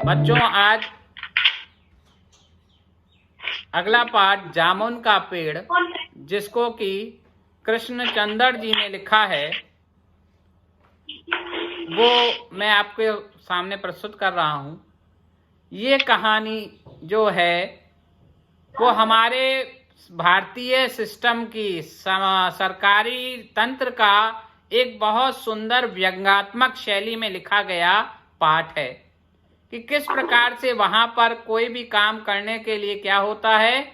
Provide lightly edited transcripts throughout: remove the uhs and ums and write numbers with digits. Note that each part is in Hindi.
बच्चों, आज अगला पाठ जामुन का पेड़, जिसको कि कृष्णचंद्र जी ने लिखा है, वो मैं आपके सामने प्रस्तुत कर रहा हूं। ये कहानी जो है वो हमारे भारतीय सिस्टम की सरकारी तंत्र का एक बहुत सुंदर व्यंग्यात्मक शैली में लिखा गया पाठ है कि किस प्रकार से वहां पर कोई भी काम करने के लिए क्या होता है,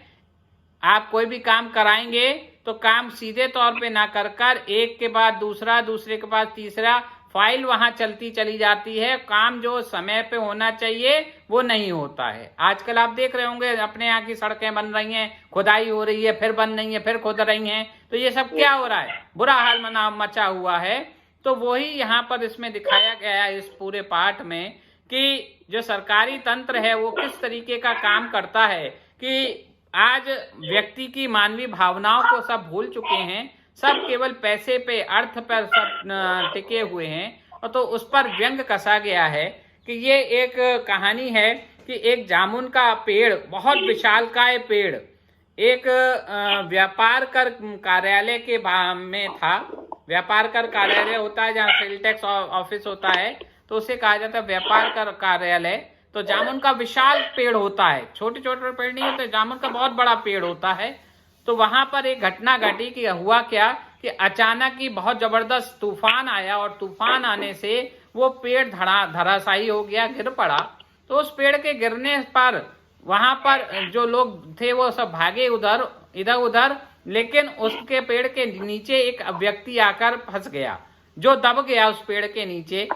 आप कोई भी काम कराएंगे तो काम सीधे तौर पे ना कर एक के बाद दूसरा, दूसरे के बाद तीसरा फाइल वहां चलती चली जाती है। काम जो समय पे होना चाहिए वो नहीं होता है। आजकल आप देख रहे होंगे अपने यहाँ की सड़कें बन रही हैं, खुदाई हो रही है, फिर बन रही है, फिर खुद रही हैं, तो ये सब क्या हो रहा है, बुरा हाल मचा हुआ है। तो वही यहाँ पर इसमें दिखाया गया है इस पूरे पाठ में कि जो सरकारी तंत्र है वो किस तरीके का काम करता है कि आज व्यक्ति की मानवीय भावनाओं को सब भूल चुके हैं, सब केवल पैसे पे, अर्थ पर सब टिके हुए हैं। और तो उस पर व्यंग कसा गया है कि ये एक कहानी है कि एक जामुन का पेड़, बहुत विशालकाय पेड़, एक व्यापार कर कार्यालय के में था। व्यापार कर कार्यालय होता है जहाँ सेल टैक्स ऑफिस होता है, तो उसे कहा जाता है व्यापार कर कार्यालय। तो जामुन का विशाल पेड़ होता है, छोटे छोटे पेड़ नहीं होते, जामुन का बहुत बड़ा पेड़ होता है। तो वहां पर एक घटना घटी कि हुआ क्या कि अचानक ही बहुत जबरदस्त तूफान आया और तूफान आने से वो पेड़ धराशायी हो गया, गिर पड़ा। तो उस पेड़ के गिरने पर वहां पर जो लोग थे वो सब भागे इधर उधर, लेकिन उसके पेड़ के नीचे एक व्यक्ति आकर फंस गया, जो दब गया उस पेड़ के नीचे।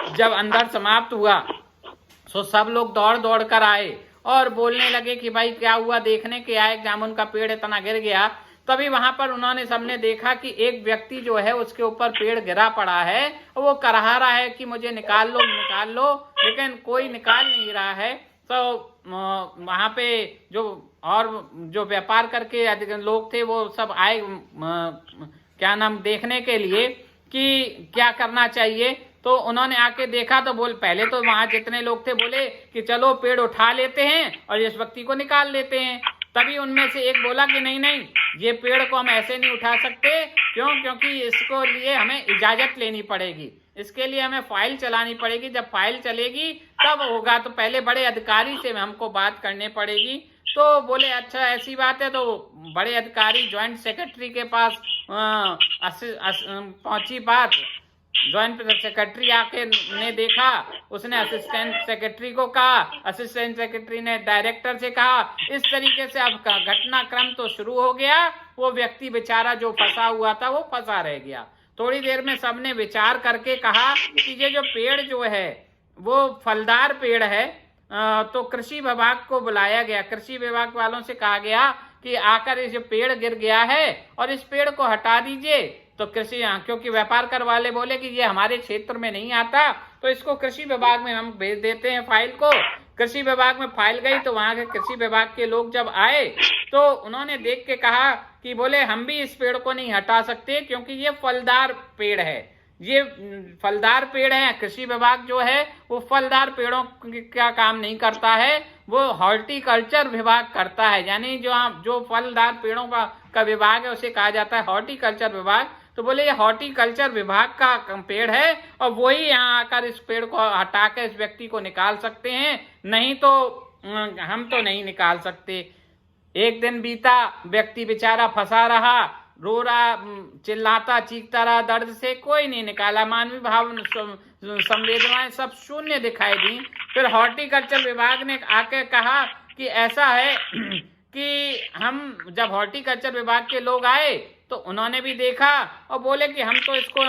जब अंदर समाप्त हुआ तो सब लोग दौड़ दौड़ कर आए और बोलने लगे कि भाई क्या हुआ, देखने के आए, जामुन का पेड़ इतना गिर गया। तभी वहां पर उन्होंने सबने देखा कि एक व्यक्ति जो है उसके ऊपर पेड़ गिरा पड़ा है और वो करहा रहा है कि मुझे निकाल लो, लेकिन कोई निकाल नहीं रहा है। तो वहां पे जो व्यापार करके लोग थे वो सब आए देखने के लिए कि क्या करना चाहिए। तो उन्होंने आके देखा तो पहले तो वहां जितने लोग थे बोले कि चलो पेड़ उठा लेते हैं और इस व्यक्ति को निकाल लेते हैं। तभी उनमें से एक बोला कि नहीं, ये पेड़ को हम ऐसे नहीं उठा सकते, क्योंकि इसको लिए हमें इजाजत लेनी पड़ेगी, इसके लिए हमें फाइल चलानी पड़ेगी। जब फाइल चलेगी तब होगा, तो पहले बड़े अधिकारी से हमको बात करनी पड़ेगी। तो बोले अच्छा ऐसी बात है। तो बड़े अधिकारी ज्वाइंट सेक्रेटरी के पास पहुंची बात। ज्वाइंट सेक्रेटरी आके ने देखा, उसने असिस्टेंट सेक्रेटरी को कहा, असिस्टेंट सेक्रेटरी ने डायरेक्टर से कहा। इस तरीके से अब घटनाक्रम तो शुरू हो गया। वो व्यक्ति बेचारा जो फंसा हुआ था वो फंसा रह गया। थोड़ी देर में सबने विचार करके कहा कि ये जो पेड़ जो है वो फलदार पेड़ है। तो कृषि विभाग को बुलाया गया। कृषि विभाग वालों से कहा गया कि आकर ये पेड़ गिर गया है और इस पेड़ को हटा दीजिए। तो क्योंकि व्यापार कर वाले बोले कि ये हमारे क्षेत्र में नहीं आता, तो इसको कृषि विभाग में हम भेज देते हैं फाइल को। कृषि विभाग में फाइल गई तो वहां के कृषि विभाग के लोग जब आए तो उन्होंने देख के कहा कि बोले हम भी इस पेड़ को नहीं हटा सकते, क्योंकि ये फलदार पेड़ है, ये फलदार पेड़ है। कृषि विभाग जो है वो फलदार पेड़ों का काम नहीं करता है, वो हॉर्टिकल्चर विभाग करता है। यानी जो फलदार पेड़ों का विभाग है उसे कहा जाता है हॉर्टिकल्चर विभाग। तो बोले ये हॉर्टिकल्चर विभाग का पेड़ है और वही यहाँ आकर इस पेड़ को हटाकर इस व्यक्ति को निकाल सकते हैं, नहीं तो हम तो नहीं निकाल सकते। एक दिन बीता, व्यक्ति बेचारा फंसा रहा, रो रहा, चिल्लाता चीखता रहा दर्द से, कोई नहीं निकाला। मानवीय भाव संवेदनाएं सब शून्य दिखाई दी। फिर हॉर्टिकल्चर विभाग ने आके कहा कि ऐसा है कि हम, जब हॉर्टिकल्चर विभाग के लोग आए तो उन्होंने भी देखा और बोले कि हम तो इसको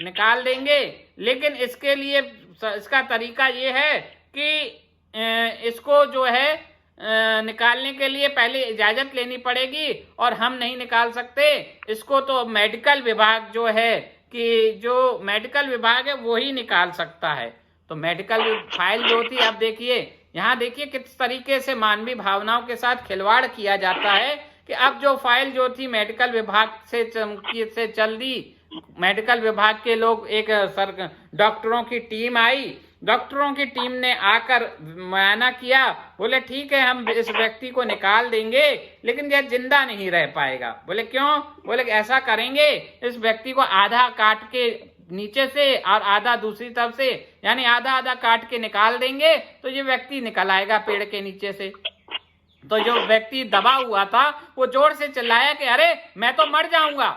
निकाल देंगे, लेकिन इसके लिए इसका तरीका ये है कि इसको जो है निकालने के लिए पहले इजाजत लेनी पड़ेगी और हम नहीं निकाल सकते इसको। तो मेडिकल विभाग जो है कि जो मेडिकल विभाग है वो ही निकाल सकता है। तो मेडिकल फाइल जो थी, अब देखिए यहाँ देखिए किस तरीके से मानवीय भावनाओं के साथ खिलवाड़ किया जाता है कि अब जो फाइल जो थी मेडिकल विभाग से चल दी, मेडिकल विभाग के लोग, एक डॉक्टरों की टीम आई डॉक्टरों की टीम ने आकर मुआयना किया, बोले ठीक है हम इस व्यक्ति को निकाल देंगे लेकिन यह जिंदा नहीं रह पाएगा। बोले क्यों? बोले कि ऐसा करेंगे, इस व्यक्ति को आधा काट के नीचे से और आधा दूसरी तरफ से, यानी आधा आधा काट के निकाल देंगे तो ये व्यक्ति निकल आएगा पेड़ के नीचे से। तो जो व्यक्ति दबा हुआ था वो जोर से चिल्लाया कि अरे मैं तो मर जाऊंगा।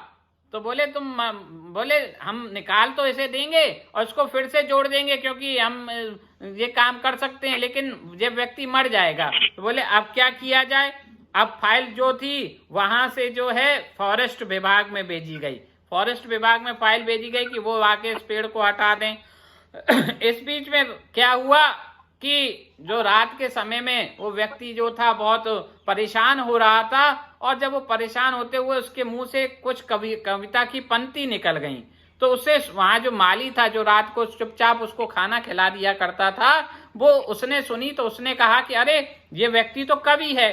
तो बोले बोले हम निकाल तो इसे देंगे और इसको फिर से जोड़ देंगे क्योंकि हम ये काम कर सकते हैं, लेकिन ये व्यक्ति मर जाएगा। तो बोले अब क्या किया जाए? अब फाइल जो थी वहां से जो है फॉरेस्ट विभाग में भेजी गई। फॉरेस्ट विभाग में फाइल भेजी गई कि वो आके इस पेड़ को हटा दें। इस बीच में क्या हुआ कि जो रात के समय में वो व्यक्ति जो था बहुत परेशान हो रहा था, और जब वो परेशान होते हुए उसके मुंह से कुछ कविता की पंक्ति निकल गई, तो उससे वहां जो माली था जो रात को चुपचाप उसको खाना खिला दिया करता था, वो उसने सुनी तो उसने कहा कि अरे ये व्यक्ति तो कवि है,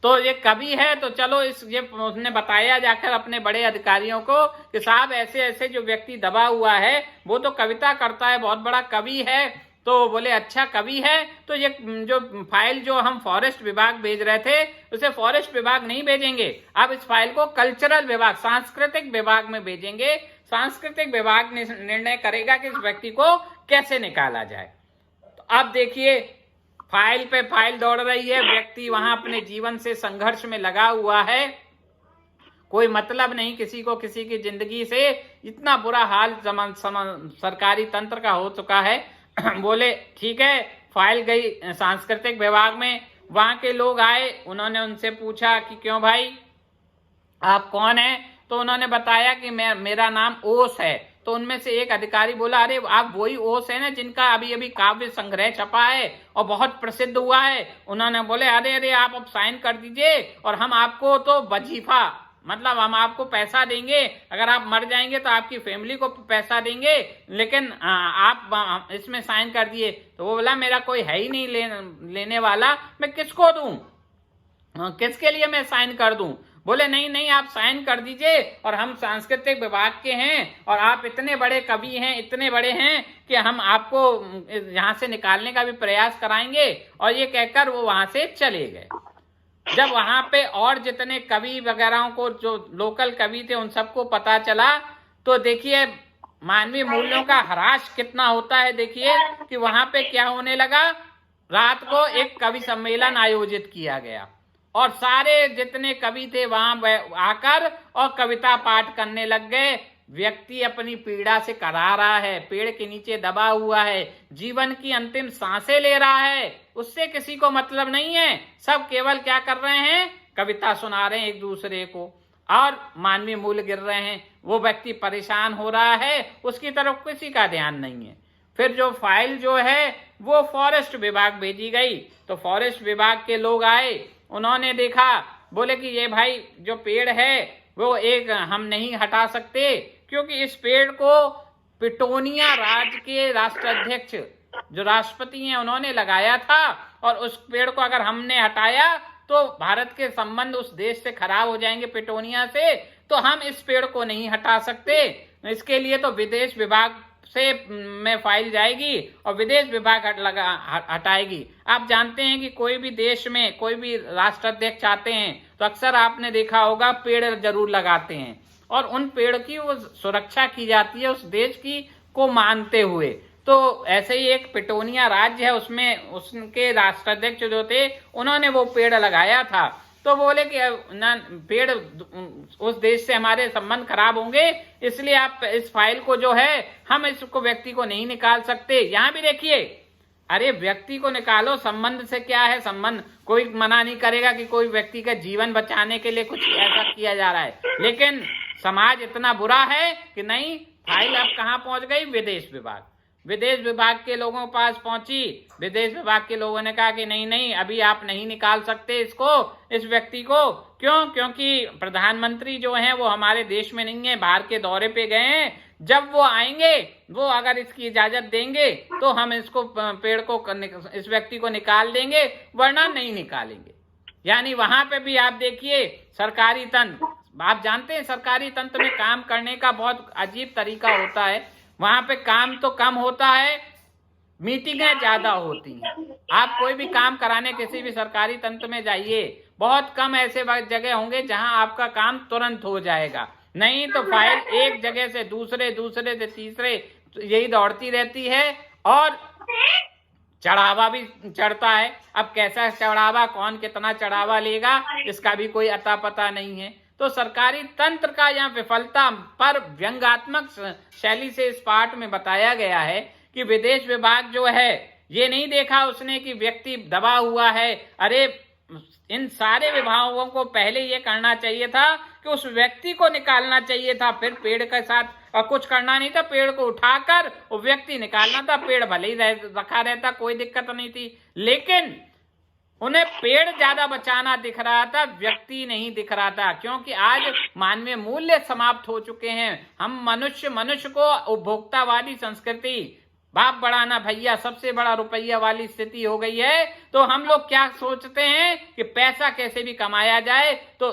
तो ये कवि है तो चलो ये उसने बताया जाकर अपने बड़े अधिकारियों को कि साहब ऐसे ऐसे जो व्यक्ति दबा हुआ है वो तो कविता करता है, बहुत बड़ा कवि है। तो बोले अच्छा कवि है, तो ये जो फाइल जो हम फॉरेस्ट विभाग भेज रहे थे उसे फॉरेस्ट विभाग नहीं भेजेंगे, अब इस फाइल को कल्चरल विभाग, सांस्कृतिक विभाग में भेजेंगे। सांस्कृतिक विभाग निर्णय करेगा कि इस व्यक्ति को कैसे निकाला जाए। तो अब देखिए फाइल पे फाइल दौड़ रही है, व्यक्ति वहां अपने जीवन से संघर्ष में लगा हुआ है, कोई मतलब नहीं किसी को किसी की जिंदगी से। इतना बुरा हाल सरकारी तंत्र का हो चुका है। बोले ठीक है, फाइल गई सांस्कृतिक विभाग में, वहां के लोग आए, उन्होंने उनसे पूछा कि क्यों भाई आप कौन हैं? तो उन्होंने बताया कि मेरा नाम ओस है। तो उनमें से एक अधिकारी बोला अरे आप वही ओस है ना जिनका अभी अभी काव्य संग्रह छपा है और बहुत प्रसिद्ध हुआ है। उन्होंने बोले अरे अरे आप अब साइन कर दीजिए और हम आपको तो वजीफा, मतलब हम आपको पैसा देंगे, अगर आप मर जाएंगे तो आपकी फैमिली को पैसा देंगे, लेकिन आप इसमें साइन कर दिए। तो वो बोला मेरा कोई है ही नहीं लेने वाला, मैं किसको दूं, किसके लिए मैं साइन कर दूं? बोले नहीं नहीं आप साइन कर दीजिए, और हम सांस्कृतिक विभाग के हैं और आप इतने बड़े कवि हैं, इतने बड़े हैं कि हम आपको यहाँ से निकालने का भी प्रयास कराएंगे। और ये कहकर वो वहां से चले गए। जब वहां पे और जितने कवि वगैरह को, जो लोकल कवि थे, उन सबको पता चला, तो देखिए मानवीय मूल्यों का ह्रास कितना होता है। देखिए कि वहां पे क्या होने लगा, रात को एक कवि सम्मेलन आयोजित किया गया और सारे जितने कवि थे वहां आकर और कविता पाठ करने लग गए। व्यक्ति अपनी पीड़ा से करा रहा है, पेड़ के नीचे दबा हुआ है, जीवन की अंतिम सांसें ले रहा है, उससे किसी को मतलब नहीं है। सब केवल क्या कर रहे हैं, कविता सुना रहे हैं एक दूसरे को, और मानवीय मूल्य गिर रहे हैं। वो व्यक्ति परेशान हो रहा है, उसकी तरफ किसी का ध्यान नहीं है। फिर जो फाइल जो है वो फॉरेस्ट विभाग भेजी गई, तो फॉरेस्ट विभाग के लोग आए, उन्होंने देखा, बोले कि ये भाई जो पेड़ है वो एक हम नहीं हटा सकते, क्योंकि इस पेड़ को पिटोनिया राज्य के राष्ट्राध्यक्ष जो राष्ट्रपति हैं उन्होंने लगाया था, और उस पेड़ को अगर हमने हटाया तो भारत के संबंध उस देश से खराब हो जाएंगे, पिटोनिया से, तो हम इस पेड़ को नहीं हटा सकते। इसके लिए तो विदेश विभाग से में फाइल जाएगी और विदेश विभाग हटाएगी। आप जानते हैं कि कोई भी देश में कोई भी राष्ट्राध्यक्ष आते हैं तो अक्सर आपने देखा होगा पेड़ जरूर लगाते हैं, और उन पेड़ की वो सुरक्षा की जाती है उस देश की को मानते हुए। तो ऐसे ही एक पिटोनिया राज्य है, उसमें उसके राष्ट्राध्यक्ष जो थे उन्होंने वो पेड़ लगाया था। तो बोले कि ना पेड़ उस देश से हमारे संबंध खराब होंगे, इसलिए आप इस फाइल को जो है हम इसको व्यक्ति को नहीं निकाल सकते। यहाँ भी देखिए, अरे व्यक्ति को निकालो, संबंध से क्या है संबंध, कोई मना नहीं करेगा कि कोई व्यक्ति का जीवन बचाने के लिए कुछ ऐसा किया जा रहा है, लेकिन समाज इतना बुरा है कि नहीं, फाइल अब कहाँ पहुंच गई, विदेश विभाग। विदेश विभाग के लोगों के पास पहुंची, विदेश विभाग के लोगों ने कहा कि नहीं नहीं अभी आप नहीं निकाल सकते इसको, इस व्यक्ति को। क्यों? क्योंकि प्रधानमंत्री जो हैं वो हमारे देश में नहीं है, बाहर के दौरे पे गए हैं, जब वो आएंगे वो अगर इसकी इजाजत देंगे तो हम इसको पेड़ को इस व्यक्ति को निकाल देंगे, वरना नहीं निकालेंगे। यानी वहां पे भी आप देखिए सरकारी तंत्र, आप जानते हैं सरकारी तंत्र में काम करने का बहुत अजीब तरीका होता है। वहां पे काम तो कम होता है, मीटिंगें ज्यादा होती हैं। आप कोई भी काम कराने किसी भी सरकारी तंत्र में जाइए, बहुत कम ऐसे जगह होंगे जहां आपका काम तुरंत हो जाएगा, नहीं तो फाइल एक जगह से दूसरे, दूसरे से तीसरे यही दौड़ती रहती है और चढ़ावा भी चढ़ता है। अब कैसा चढ़ावा, कौन कितना चढ़ावा लेगा, इसका भी कोई अता पता नहीं है। तो सरकारी तंत्र का यहाँ विफलता पर व्यंग्यात्मक शैली से इस पाठ में बताया गया है कि विदेश विभाग जो है ये नहीं देखा उसने कि व्यक्ति दबा हुआ है। अरे इन सारे विभागों को पहले ये करना चाहिए था कि उस व्यक्ति को निकालना चाहिए था, फिर पेड़ के साथ और कुछ करना नहीं था, पेड़ को उठाकर वो व्यक्ति निकालना था। पेड़ भले ही रखा रहता, कोई दिक्कत नहीं थी, लेकिन उन्हें पेड़ ज्यादा बचाना दिख रहा था, व्यक्ति नहीं दिख रहा था। क्योंकि आज मानवीय मूल्य समाप्त हो चुके हैं। हम मनुष्य को उपभोक्तावादी संस्कृति, बाप बढ़ाना भैया सबसे बड़ा रुपया वाली स्थिति हो गई है। तो हम लोग क्या सोचते हैं कि पैसा कैसे भी कमाया जाए, तो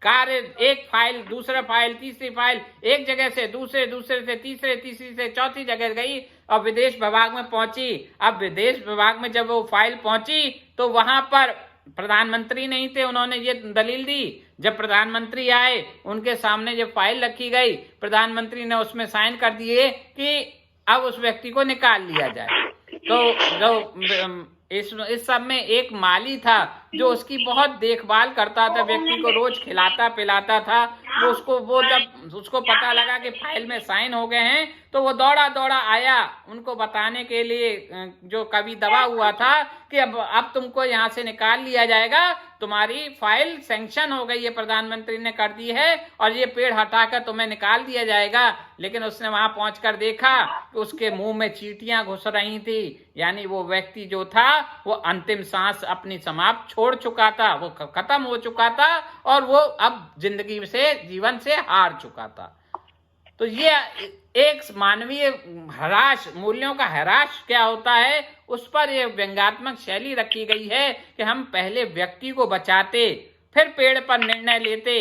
कार्य एक फाइल, दूसरा फाइल, तीसरी फाइल, एक जगह से दूसरे, दूसरे से तीसरे, तीसरी से चौथी जगह गई और विदेश विभाग में पहुंची। अब विदेश विभाग में जब वो फाइल पहुंची तो वहां पर प्रधानमंत्री नहीं थे। उन्होंने ये दलील दी, जब प्रधानमंत्री आए उनके सामने जब फाइल रखी गई, प्रधानमंत्री ने उसमें साइन कर दिए कि अब उस व्यक्ति को निकाल लिया जाए। तो जो इस सब में एक माली था जो उसकी बहुत देखभाल करता था, व्यक्ति को रोज खिलाता पिलाता था। वो जब उसको पता लगा कि फाइल में साइन हो गए हैं तो वो दौड़ा दौड़ा आया उनको बताने के लिए, जो कभी दबा हुआ था कि अब तुमको यहाँ से निकाल लिया जाएगा, तुम्हारी फाइल सैंक्शन हो गई है, प्रधानमंत्री ने कर दी है और ये पेड़ हटाकर तुम्हें निकाल दिया जाएगा। लेकिन उसने वहां पहुंचकर देखा कि उसके मुंह में चींटियां घुस रही थी, यानी वो व्यक्ति जो था वो अंतिम सांस अपनी समाप्त छोड़ चुका था, वो खत्म हो चुका था और वो अब जिंदगी से, जीवन से हार चुका था। तो ये एक मानवीय ह्रास, मूल्यों का ह्रास क्या होता है, उस पर यह व्यंग्यात्मक शैली रखी गई है कि हम पहले व्यक्ति को बचाते, फिर पेड़ पर निर्णय लेते।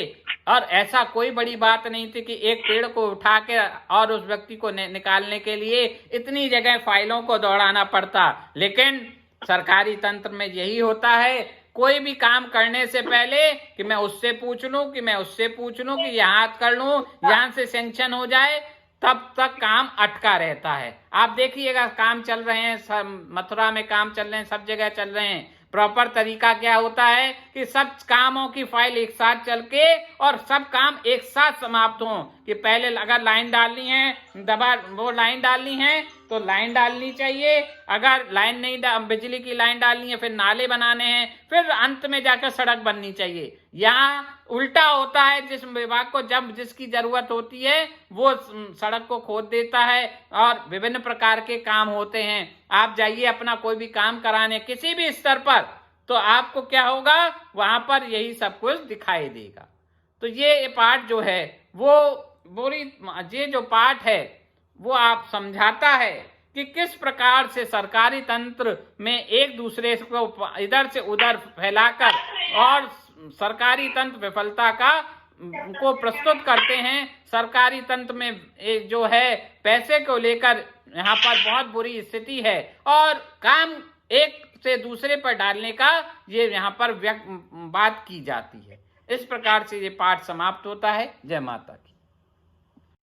और ऐसा कोई बड़ी बात नहीं थी कि एक पेड़ को उठा के और उस व्यक्ति को निकालने के लिए इतनी जगह फाइलों को दौड़ाना पड़ता। लेकिन सरकारी तंत्र में यही होता है, कोई भी काम करने से पहले कि मैं उससे पूछ लूं, कि मैं उससे पूछ लूं, कि यहाँ कर लूं, यहाँ से सैंक्शन हो जाए, तब तक काम अटका रहता है। आप देखिएगा काम चल रहे हैं, सब मथुरा में काम चल रहे हैं, सब जगह चल रहे हैं। प्रॉपर तरीका क्या होता है कि सब कामों की फाइल एक साथ चल के और सब काम एक साथ समाप्त हों। कि पहले अगर लाइन डालनी है, वो लाइन डालनी है तो लाइन डालनी चाहिए, अगर लाइन नहीं, बिजली की लाइन डालनी है, फिर नाले बनाने हैं, फिर अंत में जाकर सड़क बननी चाहिए। यहाँ उल्टा होता है, जिस विभाग को जब जिसकी जरूरत होती है वो सड़क को खोद देता है और विभिन्न प्रकार के काम होते हैं। आप जाइए अपना कोई भी काम कराने किसी भी स्तर पर, तो आपको क्या होगा, वहां पर यही सब कुछ दिखाई देगा। तो ये पाठ जो है वो ये जो पाठ है वो आप समझाता है कि किस प्रकार से सरकारी तंत्र में एक दूसरे को इधर से उधर फैलाकर और सरकारी तंत्र विफलता को प्रस्तुत करते हैं। सरकारी तंत्र में जो है पैसे को लेकर यहाँ पर बहुत बुरी स्थिति है और काम एक से दूसरे पर डालने का ये यहाँ पर बात की जाती है। इस प्रकार से ये पाठ समाप्त होता है। जय माता दी।